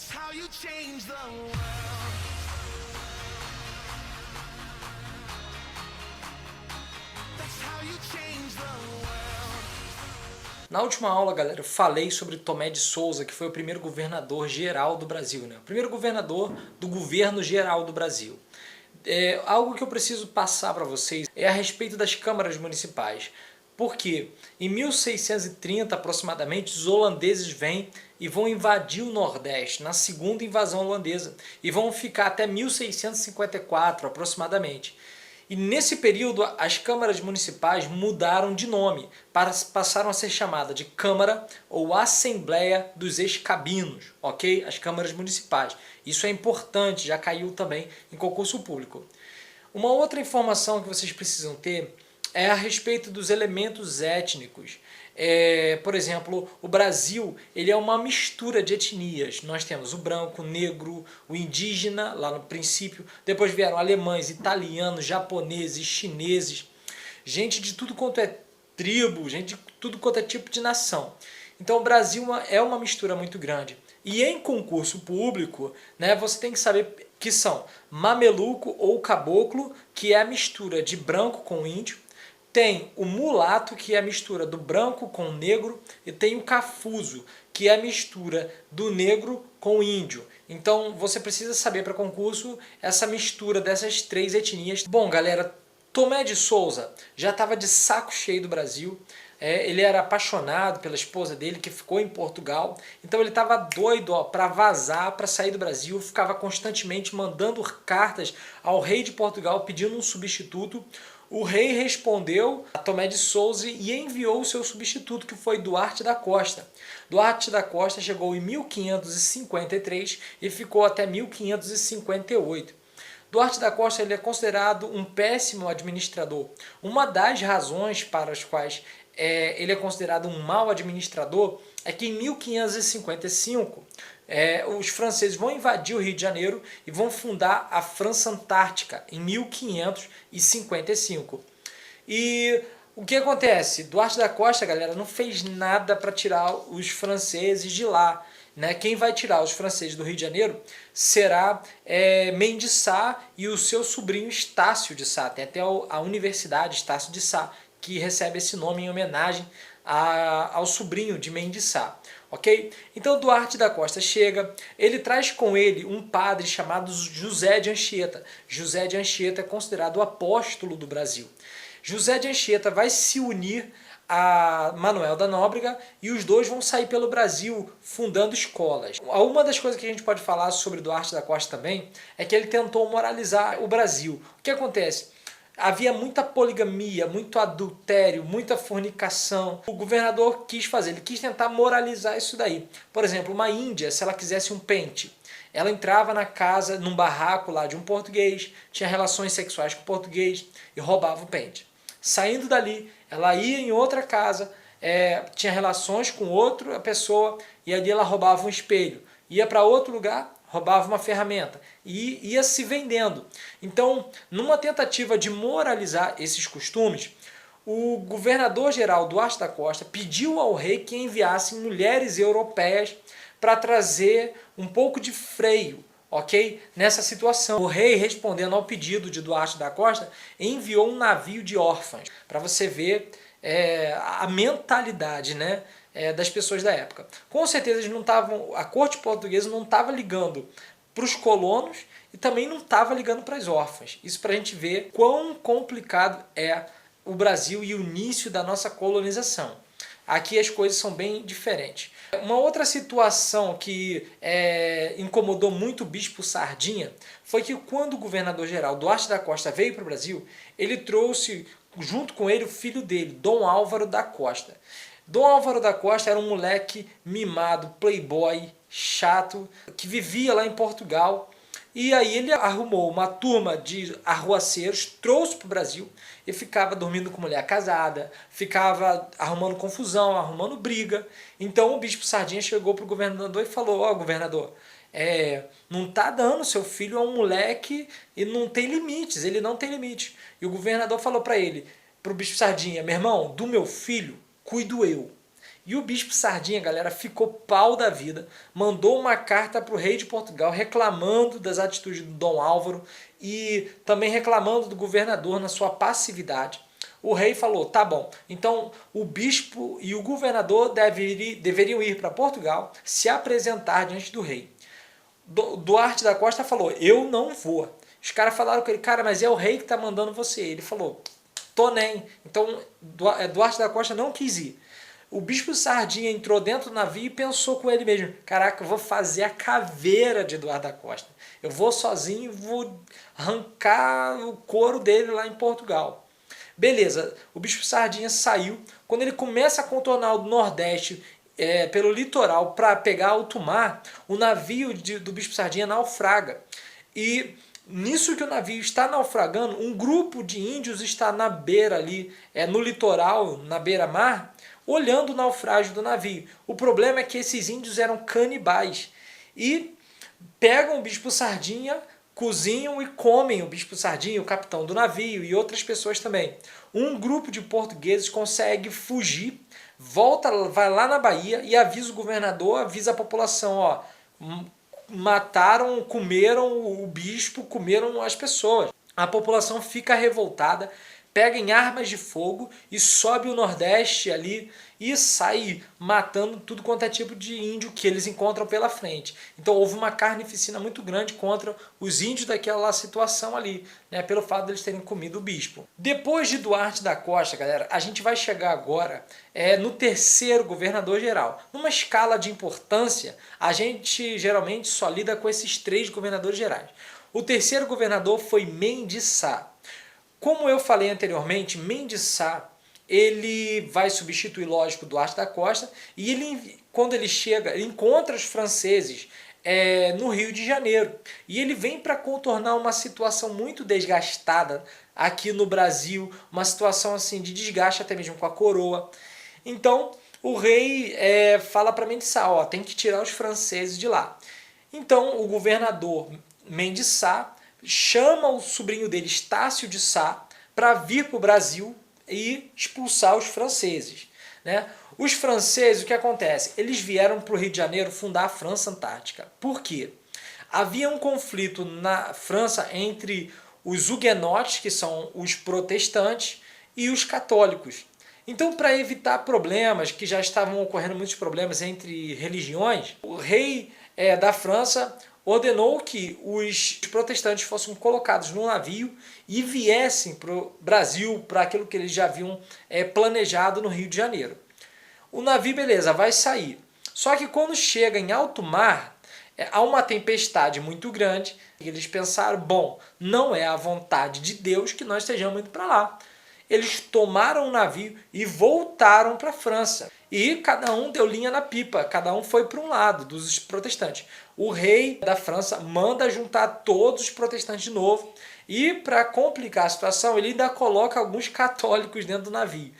how you change the world. That's how you change the world. Na última aula, galera, eu falei sobre Tomé de Souza, que foi o primeiro governador geral do Brasil, né? O primeiro governador do governo geral do Brasil. Algo que eu preciso passar para vocês é a respeito das câmaras municipais. Porque em 1630 aproximadamente os holandeses vêm e vão invadir o Nordeste na segunda invasão holandesa e vão ficar até 1654 aproximadamente. E nesse período as câmaras municipais mudaram de nome, passaram a ser chamadas de Câmara ou Assembleia dos Ex-Cabinos, ok? As câmaras municipais. Isso é importante, já caiu também em concurso público. Uma outra informação que vocês precisam ter é a respeito dos elementos étnicos. Por exemplo, o Brasil ele é uma mistura de etnias. Nós temos o branco, o negro, o indígena, lá no princípio. Depois vieram alemães, italianos, japoneses, chineses. Gente de tudo quanto é tribo, gente de tudo quanto é tipo de nação. Então o Brasil é uma mistura muito grande. E em concurso público, né, você tem que saber que são mameluco ou caboclo, que é a mistura de branco com índio. Tem o mulato, que é a mistura do branco com o negro, e tem o cafuso, que é a mistura do negro com o índio. Então você precisa saber para concurso essa mistura dessas três etnias. Bom, galera, Tomé de Souza já estava de saco cheio do Brasil. Ele era apaixonado pela esposa dele, que ficou em Portugal. Então ele estava doido para vazar, para sair do Brasil. Ficava constantemente mandando cartas ao rei de Portugal pedindo um substituto. O rei respondeu a Tomé de Souza e enviou o seu substituto, que foi Duarte da Costa. Duarte da Costa chegou em 1553 e ficou até 1558. Duarte da Costa ele é considerado um péssimo administrador. Uma das razões para as quais ele é considerado um mau administrador é que em 1555 os franceses vão invadir o Rio de Janeiro e vão fundar a França Antártica em 1555. E o que acontece? Duarte da Costa, galera, não fez nada para tirar os franceses de lá. Né? Quem vai tirar os franceses do Rio de Janeiro será Mendes de Sá e o seu sobrinho Estácio de Sá. Tem até a Universidade Estácio de Sá, que recebe esse nome em homenagem ao sobrinho de Mendes de Sá. Ok? Então Duarte da Costa chega, ele traz com ele um padre chamado José de Anchieta. José de Anchieta é considerado o apóstolo do Brasil. José de Anchieta vai se unir a Manuel da Nóbrega e os dois vão sair pelo Brasil fundando escolas. Uma das coisas que a gente pode falar sobre Duarte da Costa também é que ele tentou moralizar o Brasil. O que acontece? Havia muita poligamia, muito adultério, muita fornicação. O governador quis fazer, ele quis tentar moralizar isso daí. Por exemplo, uma índia, se ela quisesse um pente, ela entrava na casa, num barraco lá de um português, tinha relações sexuais com o português e roubava o pente. Saindo dali, ela ia em outra casa, tinha relações com outra pessoa e ali ela roubava um espelho. Ia para outro lugar, roubava uma ferramenta e ia se vendendo. Então, numa tentativa de moralizar esses costumes, o governador-geral Duarte da Costa pediu ao rei que enviasse mulheres europeias para trazer um pouco de freio, ok? Nessa situação. O rei, respondendo ao pedido de Duarte da Costa, enviou um navio de órfãos, para você ver a mentalidade, né, das pessoas da época. Com certeza eles não estavam, a corte portuguesa não estava ligando para os colonos e também não estava ligando para as órfãs. Isso para a gente ver quão complicado é o Brasil e o início da nossa colonização. Aqui as coisas são bem diferentes. Uma outra situação que incomodou muito o Bispo Sardinha foi que quando o governador-geral Duarte da Costa veio para o Brasil, ele trouxe junto com ele o filho dele, Dom Álvaro da Costa. Dom Álvaro da Costa era um moleque mimado, playboy, chato, que vivia lá em Portugal. E aí ele arrumou uma turma de arruaceiros, trouxe para o Brasil e ficava dormindo com mulher casada, ficava arrumando confusão, arrumando briga. Então o Bispo Sardinha chegou para o governador e falou: ó, governador, não está dando, seu filho é um moleque e não tem limites, ele não tem limite. E o governador falou para ele, para o Bispo Sardinha: meu irmão, do meu filho cuido eu. E o bispo Sardinha, galera, ficou pau da vida, mandou uma carta para o rei de Portugal reclamando das atitudes do Dom Álvaro e também reclamando do governador na sua passividade. O rei falou, tá bom, então o bispo e o governador deveriam ir para Portugal se apresentar diante do rei. Duarte da Costa falou, eu não vou. Os caras falaram com ele, cara, mas é o rei que está mandando você. Ele falou, tô nem. Então Duarte da Costa não quis ir. O bispo Sardinha entrou dentro do navio e pensou com ele mesmo, caraca, eu vou fazer a caveira de Eduardo da Costa. Eu vou sozinho, vou arrancar o couro dele lá em Portugal. Beleza, o bispo Sardinha saiu. Quando ele começa a contornar o Nordeste pelo litoral para pegar alto mar, o navio do bispo Sardinha naufraga. E nisso que o navio está naufragando, um grupo de índios está na beira ali, no litoral, na beira-mar, olhando o naufrágio do navio. O problema é que esses índios eram canibais e pegam o bispo Sardinha, cozinham e comem o bispo Sardinha, o capitão do navio e outras pessoas também. Um grupo de portugueses consegue fugir, vai lá na Bahia e avisa o governador, avisa a população, ó, mataram, comeram o bispo, comeram as pessoas. A população fica revoltada, pega em armas de fogo e sobe o Nordeste ali e sai matando tudo quanto é tipo de índio que eles encontram pela frente. Então houve uma carnificina muito grande contra os índios daquela situação ali, né, pelo fato de eles terem comido o bispo. Depois de Duarte da Costa, galera, a gente vai chegar agora no terceiro governador-geral. Numa escala de importância, a gente geralmente só lida com esses 3 governadores gerais. O terceiro governador foi Mendes Sá. Como eu falei anteriormente, Mendes Sá, ele vai substituir, lógico, Duarte da Costa, e quando ele chega, ele encontra os franceses no Rio de Janeiro. E ele vem para contornar uma situação muito desgastada aqui no Brasil, uma situação assim de desgaste até mesmo com a coroa. Então, o rei fala para Mendes Sá, ó, tem que tirar os franceses de lá. Então, o governador Mendes Sá chama o sobrinho dele, Estácio de Sá, para vir para o Brasil e expulsar os franceses, né? Os franceses, o que acontece? Eles vieram para o Rio de Janeiro fundar a França Antártica. Por quê? Havia um conflito na França entre os huguenotes, que são os protestantes, e os católicos. Então, para evitar problemas, que já estavam ocorrendo muitos problemas entre religiões, o rei da França ordenou que os protestantes fossem colocados num navio e viessem para o Brasil, para aquilo que eles já haviam planejado no Rio de Janeiro. O navio, beleza, vai sair. Só que quando chega em alto mar, há uma tempestade muito grande, e eles pensaram, bom, não é a vontade de Deus que nós estejamos indo para lá. Eles tomaram o navio e voltaram para a França. E cada um deu linha na pipa, cada um foi para um lado dos protestantes. O rei da França manda juntar todos os protestantes de novo e, para complicar a situação, ele ainda coloca alguns católicos dentro do navio.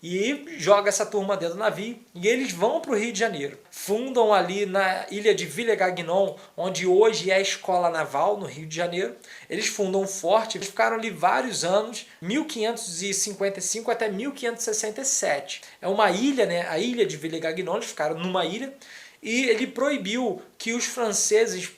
E joga essa turma dentro do navio e eles vão para o Rio de Janeiro. Fundam ali na ilha de Villers-Gagnon, onde hoje é a Escola Naval, no Rio de Janeiro. Eles fundam um forte, eles ficaram ali vários anos, 1555 até 1567. É uma ilha, né? A ilha de Villers-Gagnon, eles ficaram numa ilha e ele proibiu que os franceses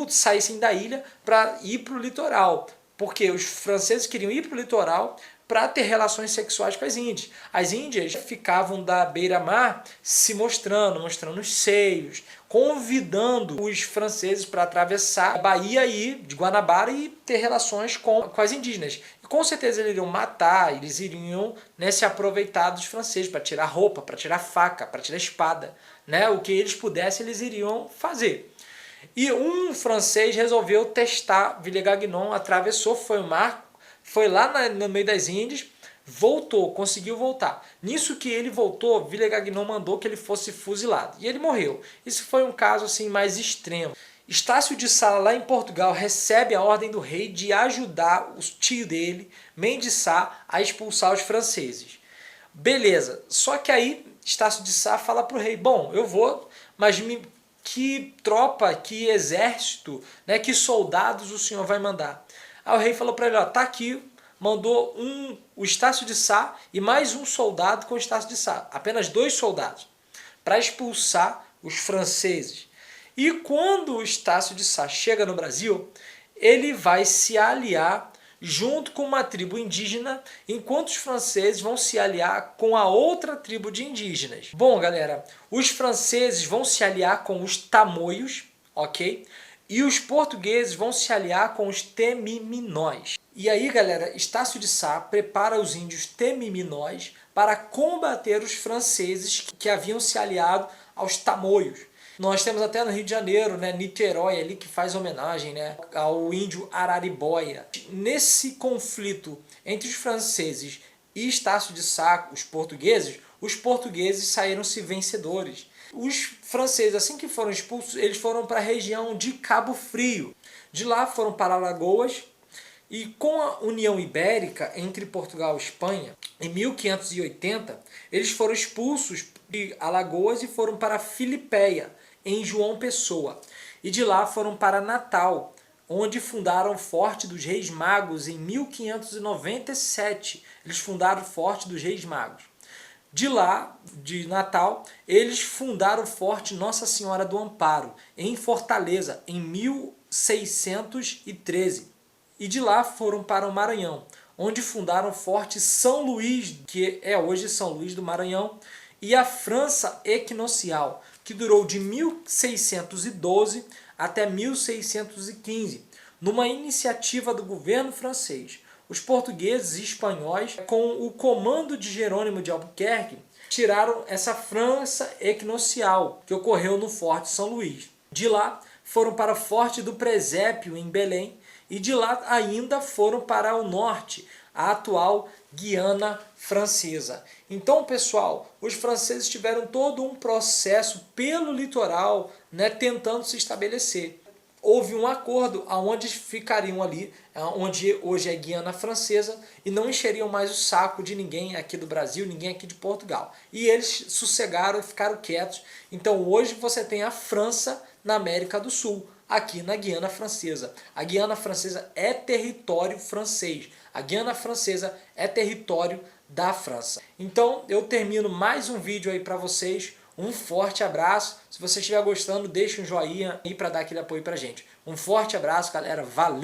saíssem da ilha para ir para o litoral. Porque os franceses queriam ir para o litoral para ter relações sexuais com as índias. As índias ficavam da beira-mar se mostrando os seios, convidando os franceses para atravessar a Bahia de Guanabara e ter relações com as indígenas. E com certeza eles iriam matar, eles iriam se aproveitar dos franceses para tirar roupa, para tirar faca, para tirar espada. Né? O que eles pudessem, eles iriam fazer. E um francês resolveu testar Villers-Gagnon, atravessou, foi o mar, foi lá no meio das Índias, voltou, conseguiu voltar. Nisso que ele voltou, Villers-Gagnon mandou que ele fosse fuzilado. E ele morreu. Isso foi um caso assim mais extremo. Estácio de Sá, lá em Portugal, recebe a ordem do rei de ajudar o tio dele, Mendes Sá, a expulsar os franceses. Beleza, só que aí Estácio de Sá fala para o rei, bom, eu vou, mas que tropa, que exército, né, que soldados o senhor vai mandar? Aí o rei falou para ele, ó, tá aqui, mandou o Estácio de Sá e mais um soldado com o Estácio de Sá, apenas 2 soldados. para expulsar os franceses. E quando o Estácio de Sá chega no Brasil, ele vai se aliar junto com uma tribo indígena, enquanto os franceses vão se aliar com a outra tribo de indígenas. Bom, galera, os franceses vão se aliar com os tamoios, ok? E os portugueses vão se aliar com os temiminóis. E aí, galera, Estácio de Sá prepara os índios temiminóis para combater os franceses que haviam se aliado aos tamoios. Nós temos até no Rio de Janeiro, né, Niterói ali, que faz homenagem, né, ao índio Araribóia. Nesse conflito entre os franceses e Estácio de Sá, os portugueses saíram-se vencedores. Os franceses, assim que foram expulsos, eles foram para a região de Cabo Frio. De lá foram para Alagoas, e com a União Ibérica entre Portugal e Espanha, em 1580, eles foram expulsos de Alagoas e foram para Filipéia, em João Pessoa. E de lá foram para Natal, onde fundaram o Forte dos Reis Magos em 1597. Eles fundaram o Forte dos Reis Magos. De lá, de Natal, eles fundaram o Forte Nossa Senhora do Amparo, em Fortaleza, em 1613. E de lá foram para o Maranhão, onde fundaram o Forte São Luís, que é hoje São Luís do Maranhão, e a França Equinocial, que durou de 1612 até 1615, numa iniciativa do governo francês. Os portugueses e espanhóis, com o comando de Jerônimo de Albuquerque, tiraram essa França Equinocial, que ocorreu no Forte São Luís. De lá foram para o Forte do Presépio, em Belém, e de lá ainda foram para o norte, a atual Guiana Francesa. Então, pessoal, os franceses tiveram todo um processo pelo litoral, né, tentando se estabelecer. Houve um acordo aonde ficariam ali, onde hoje é Guiana Francesa, e não encheriam mais o saco de ninguém aqui do Brasil, ninguém aqui de Portugal. E eles sossegaram e ficaram quietos. Então hoje você tem a França na América do Sul, aqui na Guiana Francesa. A Guiana Francesa é território francês. A Guiana Francesa é território da França. Então eu termino mais um vídeo aí para vocês. Um forte abraço. Se você estiver gostando, deixa um joinha aí para dar aquele apoio pra gente. Um forte abraço, galera. Valeu!